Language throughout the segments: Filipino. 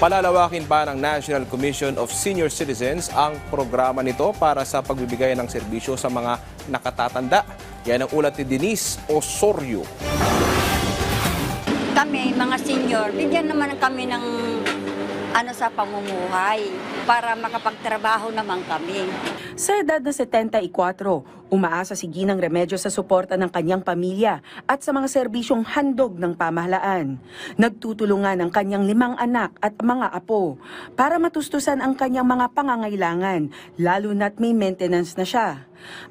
Palalawakin pa ng National Commission of Senior Citizens ang programa nito para sa pagbibigay ng serbisyo sa mga nakatatanda. Yan ang ulat ni Denise Osorio. Kami, mga senior, bigyan naman kami ng sa pamumuhay para makapagtrabaho naman kami. Sa edad na 74, umaasa si Ginang Remedyo sa suporta ng kanyang pamilya at sa mga serbisyong handog ng pamahalaan. Nagtutulungan ang kanyang 5 anak at mga apo para matustusan ang kanyang mga pangangailangan, lalo na't may maintenance na siya.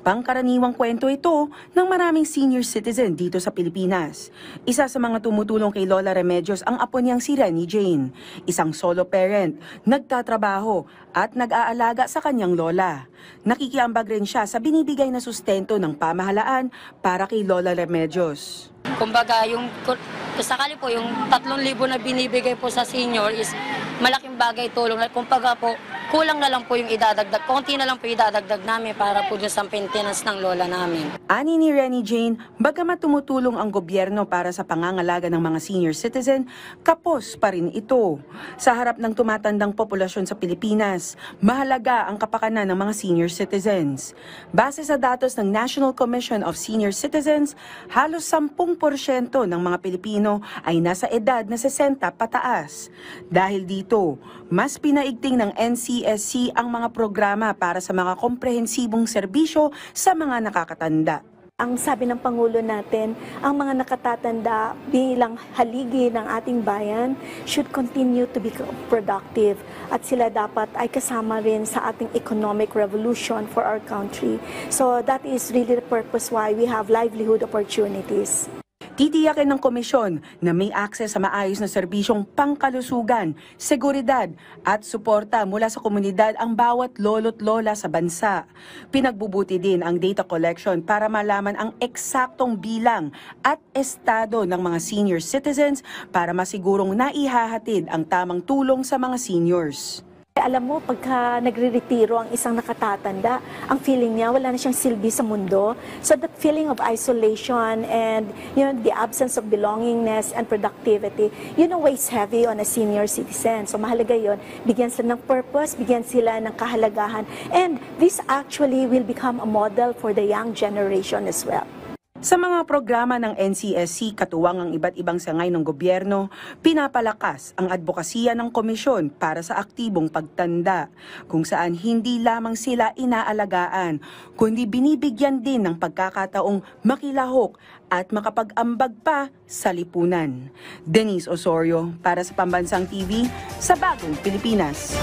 Pangkaraniwang kwento ito ng maraming senior citizen dito sa Pilipinas. Isa sa mga tumutulong kay Lola Remedios ang apo niyang si Renny Jane, isang solo parent, nagtatrabaho at nag-aalaga sa kanyang lola. Nakikiambag rin siya sa binibigay na sustento ng pamahalaan para kay Lola Remedios. Kumbaga, sakali po, yung 3,000 na binibigay po sa senior is malaking bagay tulong. Kumbaga po, kulang na lang po yung idadagdag. Konti na lang po idadagdag namin para po sa maintenance ng lola namin. Ani ni Renny Jane, bagamat tumutulong ang gobyerno para sa pangangalaga ng mga senior citizen, kapos pa rin ito. Sa harap ng tumatandang populasyon sa Pilipinas, mahalaga ang kapakanan ng mga senior citizens. Base sa datos ng National Commission of Senior Citizens, halos 10% ng mga Pilipino ay nasa edad na 60 pataas. Dahil dito, mas pinaigting ng NCSC ang mga programa para sa mga komprehensibong serbisyo sa mga nakakatanda. Ang sabi ng Pangulo natin, ang mga nakatatanda bilang haligi ng ating bayan should continue to be productive at sila dapat ay kasama rin sa ating economic revolution for our country. So that is really the purpose why we have livelihood opportunities. Titiyakin ng komisyon na may akses sa maayos na serbisyong pangkalusugan, seguridad at suporta mula sa komunidad ang bawat lolo't lola sa bansa. Pinagbubuti din ang data collection para malaman ang eksaktong bilang at estado ng mga senior citizens para masigurong naihahatid ang tamang tulong sa mga seniors. Alam mo, pagka nagre-retiro ang isang nakatatanda, ang feeling niya wala na siyang silbi sa mundo. So that feeling of isolation and the absence of belongingness and productivity, weighs heavy on a senior citizen. So mahalaga yun. Bigyan sila ng purpose, bigyan sila ng kahalagahan. And this actually will become a model for the young generation as well. Sa mga programa ng NCSC, katuwang ang iba't ibang sangay ng gobyerno, pinapalakas ang advokasya ng komisyon para sa aktibong pagtanda, kung saan hindi lamang sila inaalagaan, kundi binibigyan din ng pagkakataong makilahok at makapag-ambag pa sa lipunan. Denise Osorio para sa Pambansang TV sa Bagong Pilipinas.